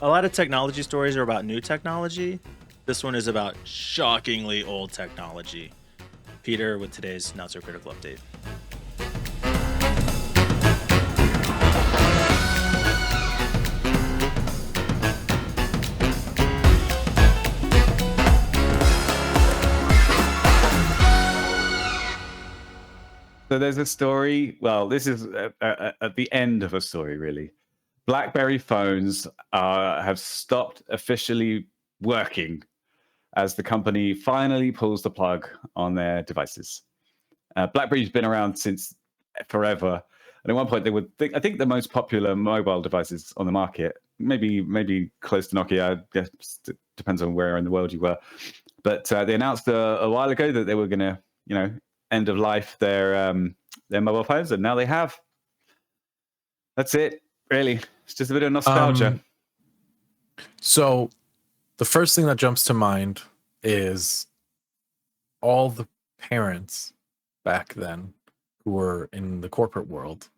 A lot of technology stories are about new technology. This one is about shockingly old technology. Peter with today's Not So Critical update. So there's a story. Well, this is at the end of a story, really. Blackberry phones have stopped officially working as the company finally pulls the plug on their devices. Blackberry's been around since forever. And at one point, they would think, I think the most popular mobile devices on the market, maybe close to Nokia, I guess it depends on where in the world you were. But they announced a while ago that they were going to, end of life their mobile phones, and now they have. That's it, really. It's just a bit of nostalgia. So the first thing that jumps to mind is all the parents back then who were in the corporate world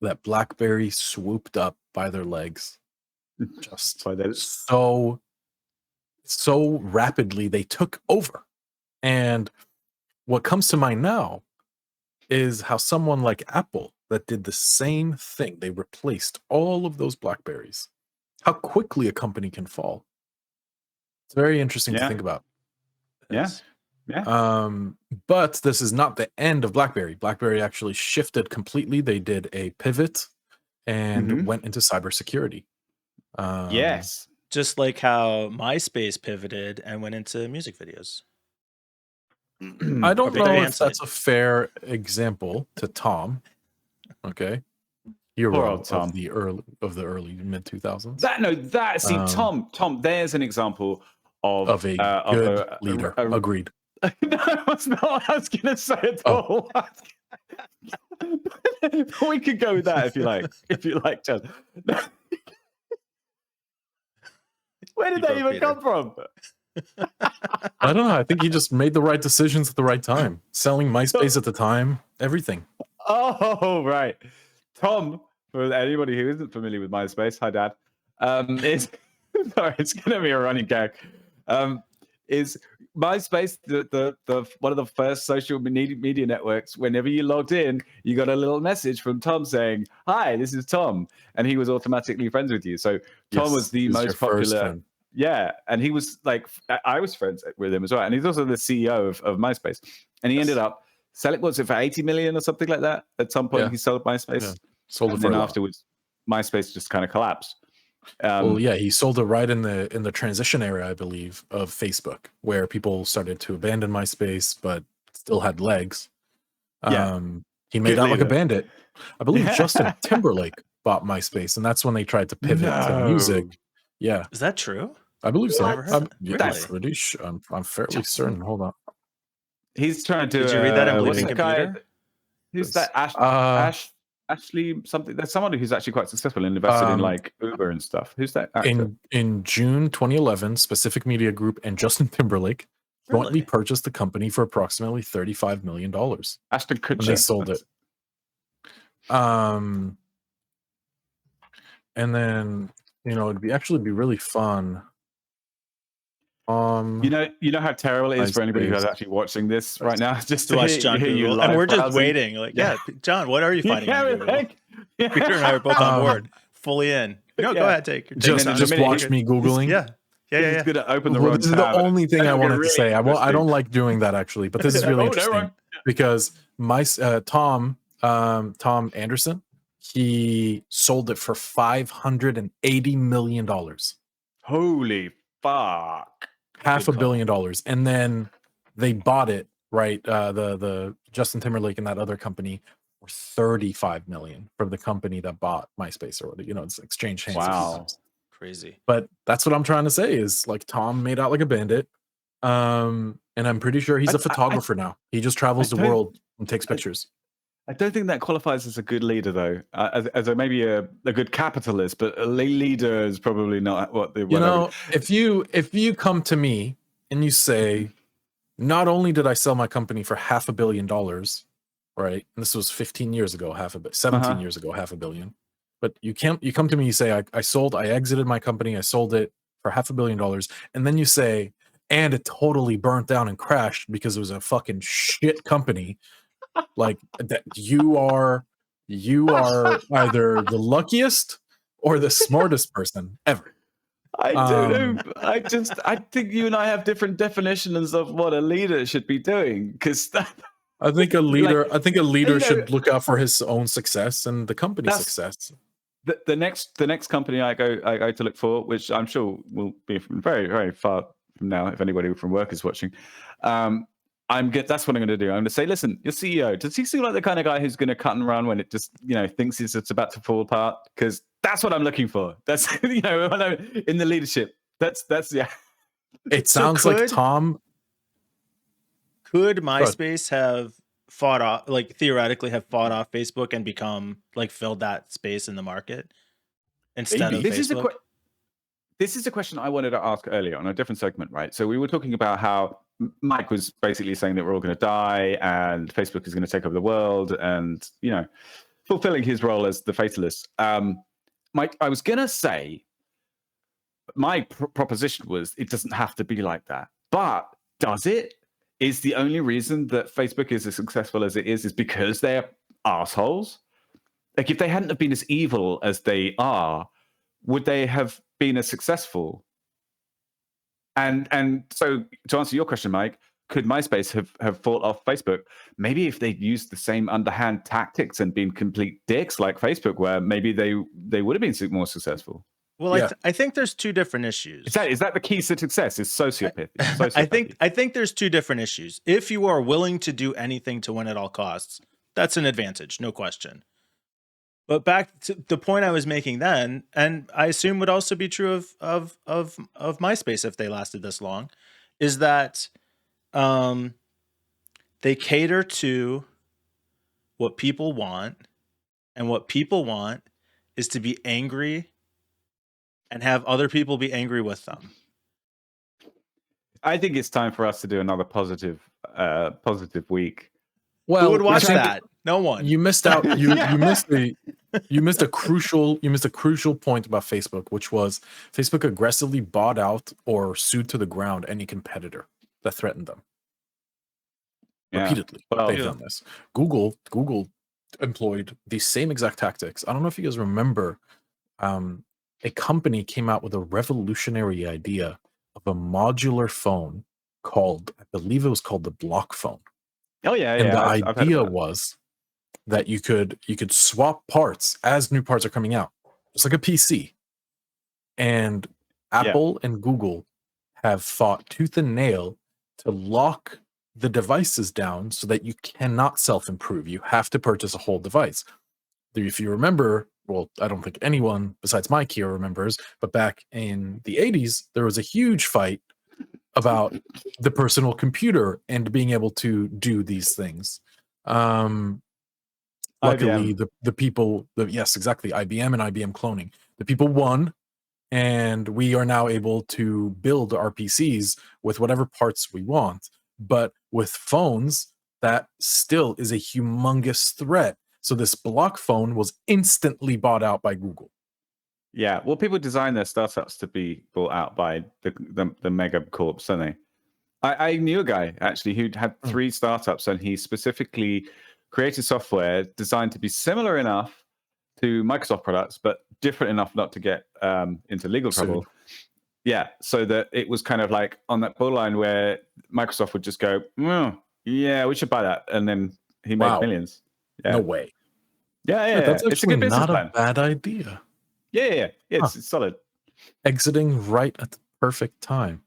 that BlackBerry swooped up by their legs. Just so rapidly they took over. And what comes to mind now is how someone like Apple that did the same thing, they replaced all of those Blackberries. How quickly a company can fall. It's very interesting to think about. Yes. But this is not the end of BlackBerry. BlackBerry actually shifted completely. They did a pivot and went into cybersecurity. Yes. Just like how MySpace pivoted and went into music videos. I don't know if that's a fair example to Tom. Okay, hero of the early mid 2000s. Tom. There's an example of a good leader. Agreed. No, that's not what I was going to say at all. We could go with that if you like. If you like, John. Where did that even come from? I don't know. I think he just made the right decisions at the right time. Selling MySpace at the time, everything. Oh, right. Tom, for anybody who isn't familiar with MySpace, hi, Dad. Is sorry, it's going to be a running gag. Is MySpace the one of the first social media networks? Whenever you logged in, you got a little message from Tom saying, "Hi, this is Tom," and he was automatically friends with you. So Tom was the most popular. Yeah, and he was like, I was friends with him as well, and he's also the CEO of MySpace. And he ended up selling, was it for 80 million or something like that? At some point, he sold MySpace. Yeah. Sold it and for then afterwards, MySpace just kind of collapsed. He sold it right in the transition era, I believe, of Facebook, where people started to abandon MySpace, but still had legs. He made out like a bandit. I believe Justin Timberlake bought MySpace, and that's when they tried to pivot to music. Yeah, is that true? I believe so. That's pretty sure. I'm fairly certain. Hold on. He's trying to. Did you read that in Blinking Computer? Who's that? Ashley something. There's someone who's actually quite successful and invested in like Uber and stuff. Who's that actor? In June 2011, Specific Media Group and Justin Timberlake jointly purchased the company for approximately $35 million. Ashton Kutcher. And they sold it. And then it'd actually be really fun. You know how terrible it is for anybody who's actually watching this right now, just to watch John Google, and we're just waiting. Like, John, what are you finding? Peter and I are both on board, fully in. Go ahead, take just watch me Googling. Yeah. He's gonna open the wrong This is the only thing I wanted to say. I don't like doing that actually, but this is really interesting because Tom Anderson, he sold it for $580 million. Holy fuck. $500 million. And then they bought it, right? The Justin Timberlake and that other company for $35 million from the company that bought MySpace or whatever. It's exchange hands. Wow. Crazy. But that's what I'm trying to say is like Tom made out like a bandit. And I'm pretty sure he's a photographer now. He just travels the world and takes pictures. I don't think that qualifies as a good leader, though. As maybe a good capitalist, but a leader is probably not what they want. If you come to me and you say, not only did I sell my company for $500 million, right? And this was 15 years ago, 17 years ago, $500 million. But you come to me, you say, I exited my company, I sold it for $500 million, and then you say, and it totally burnt down and crashed because it was a fucking shit company. Like that, you are either the luckiest or the smartest person ever. I don't know. I think you and I have different definitions of what a leader should be doing. Because I think a leader, know, should look out for his own success and the company's success. The next company I go to look for, which I'm sure will be from very, very far from now, if anybody from work is watching, that's what I'm going to do. I'm going to say, listen, your CEO, does he seem like the kind of guy who's going to cut and run when it just, thinks it's about to fall apart? Because that's what I'm looking for. That's, when I'm in the leadership. That's yeah. It sounds like Tom. Could MySpace have fought off, like theoretically have fought off Facebook and become like filled that space in the market instead of Facebook? This is a question I wanted to ask earlier on a different segment, right? So we were talking about how Mike was basically saying that we're all going to die and Facebook is going to take over the world and, fulfilling his role as the fatalist. Mike, I was going to say, my proposition was it doesn't have to be like that. But does it? Is the only reason that Facebook is as successful as it is because they're assholes? Like, if they hadn't have been as evil as they are, would they have been as successful? And so to answer your question, Mike, could MySpace have fought off Facebook? Maybe if they'd used the same underhand tactics and been complete dicks like Facebook were, maybe they would have been more successful. Well, yeah. I think there's two different issues. Is that the key to success? Is sociopathy? I think there's two different issues. If you are willing to do anything to win at all costs, that's an advantage, no question. But back to the point I was making then, and I assume would also be true of MySpace if they lasted this long, is that they cater to what people want, and what people want is to be angry and have other people be angry with them. I think it's time for us to do another positive week. Well, who would watch that? No one. You missed out. You missed a crucial point about Facebook, which was Facebook aggressively bought out or sued to the ground any competitor that threatened them. Repeatedly, they've done this. Google employed the same exact tactics. I don't know if you guys remember. A company came out with a revolutionary idea of a modular phone called, I believe it was called the block phone. Oh yeah, and the idea was that you could swap parts as new parts are coming out, just like a PC. And Apple and Google have fought tooth and nail to lock the devices down so that you cannot self-improve. You have to purchase a whole device. If you remember, well, I don't think anyone besides Mike here remembers, but back in the 80s, there was a huge fight about the personal computer and being able to do these things. Luckily, the people, yes, exactly, IBM and IBM cloning. The people won, and we are now able to build our PCs with whatever parts we want. But with phones, that still is a humongous threat. So this block phone was instantly bought out by Google. Yeah, well, people design their startups to be bought out by the mega corps, don't they? I knew a guy actually who had 3 startups, and he specifically created software designed to be similar enough to Microsoft products, but different enough not to get into legal trouble. Yeah, so that it was kind of like on that borderline where Microsoft would just go, yeah, we should buy that, and then he made millions. Yeah. No way. Yeah. That's actually it's a good business not plan. A bad idea. Yeah. It's solid. Exiting right at the perfect time.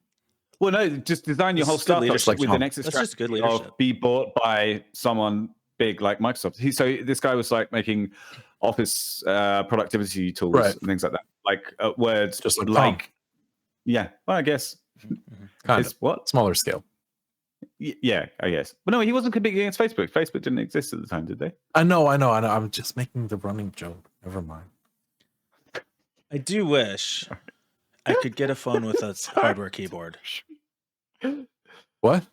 Well, no, just design your whole startup with the next strategy of be bought by someone big like Microsoft. So this guy was like making office productivity tools and things like that, like words, just like yeah. Well, I guess kind of what smaller scale. Yeah, I guess. But no, he wasn't competing against Facebook. Facebook didn't exist at the time, did they? I know. I'm just making the running joke. Never mind. I do wish I could get a phone with a hardware keyboard. What?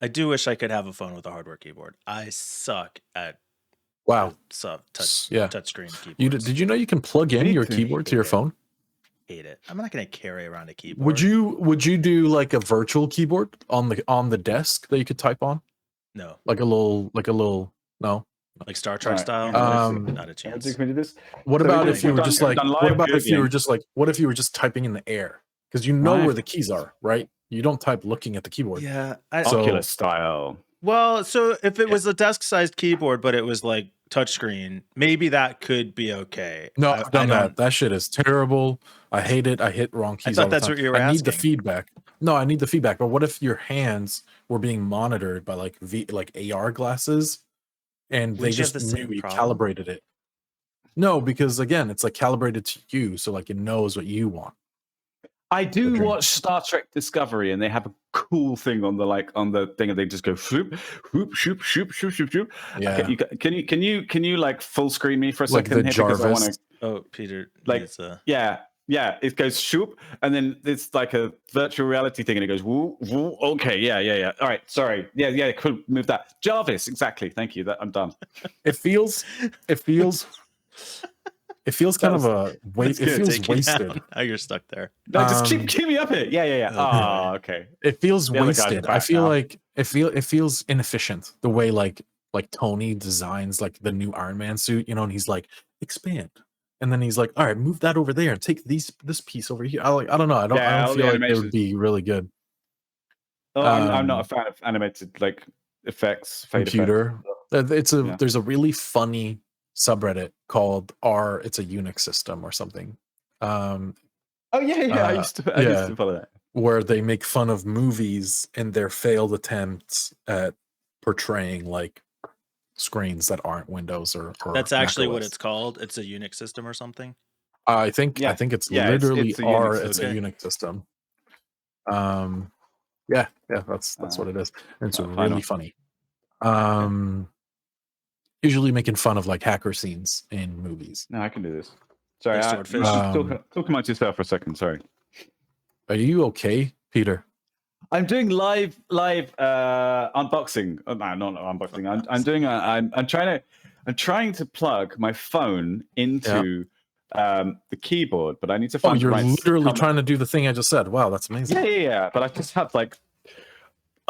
I do wish I could have a phone with a hardware keyboard. I suck at Wow. Touchscreen keyboards. Did you know you can plug in Me your too. keyboard to your phone? Hate it. I'm not going to carry around a keyboard. Would you do like a virtual keyboard on the desk that you could type on? No. Like a little no. Like Star Trek Right, style? yeah. Not a chance. Can we do this? What So about we if you did- were we've just done- like we've done what live about if you Googling. were just like what if you were just typing in the air? Because you know Right. where the keys are, right? You don't type looking at the keyboard. Yeah. So- Oculus style. Well, so if it was a desk-sized keyboard, but it was like touchscreen, maybe that could be okay. No, I I've done don't- that. That shit is terrible. I hate it. I hit wrong keys thought all the that's time. what you were I need the asking. feedback. No, I need the feedback. But what if your hands were being monitored by like AR glasses, and they Wouldn't you have just the knew same you problem? calibrated it? No, because again, it's like calibrated to you, so like it knows what you want. I do Okay. watch Star Trek Discovery, and they have a cool thing on the thing, and they just go whoop, whoop, shoop, shoop, shoop, shoop, shoop. Yeah, Okay, can you like full screen me for a like second the here, because I want Jarvis. to. Oh, Peter. Like- needs a- Yeah, it goes shoop, and then it's like a virtual reality thing, and it goes woo, woo. Okay, yeah. All right, sorry. Yeah, could move that. Jarvis, exactly. Thank you. I'm done. It feels kind of a That's it gonna feels take you wasted. down. Now you're stuck there. No, just Um, keep me up here. Yeah. Okay. Oh, okay. It feels The other guys are wasted. I back feel now. like it feels inefficient the way like Tony designs like the new Iron Man suit, you know, and he's like expand, and then he's like, all right, move that over there and take this piece over here. I don't know. I don't Yeah, all the feel like it animations. would be really good. Oh, I'm not a Um, fan of animated like effects, fade Computer. effects. Yeah. There's a really funny subreddit called it's a Unix system or something. Oh yeah. I used to follow that. Where they make fun of movies and their failed attempts at portraying like screens that aren't Windows or That's actually what macOS. it's called. It's a Unix system or something. I think Yeah. it's Yeah, literally it's a Unix it's a system. Unix system. Yeah, that's what it is. And it's Oh, really funny. Usually making fun of like hacker scenes in movies. No, I can do this. Sorry, Thanks, Swordfish. talk amongst yourself for a second. Sorry. Are you okay, Peter? I'm doing live unboxing. Oh, no, not unboxing. I'm trying to plug my phone into the keyboard, but I need to Oh, find. you're the right literally trying to do the thing I just said. Wow, that's amazing. Yeah. But I just have like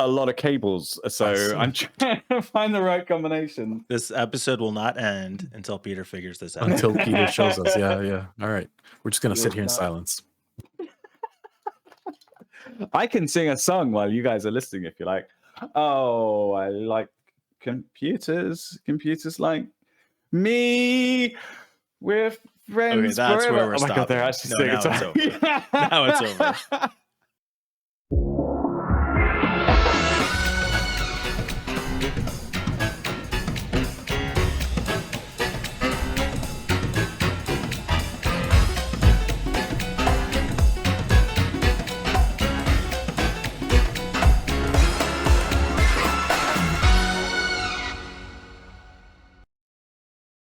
a lot of cables, I so see. I'm trying to find the right combination. This episode will not end until Peter figures this out. Until Peter shows us. Yeah. All right. We're just gonna sit here in Yeah. silence. I can sing a song while you guys are listening, if you like. Oh, I like computers. Computers like me. We're friends. Okay, that's forever. where we're Oh my god, they're stopping. actually No, singing. now it's over. Now it's over.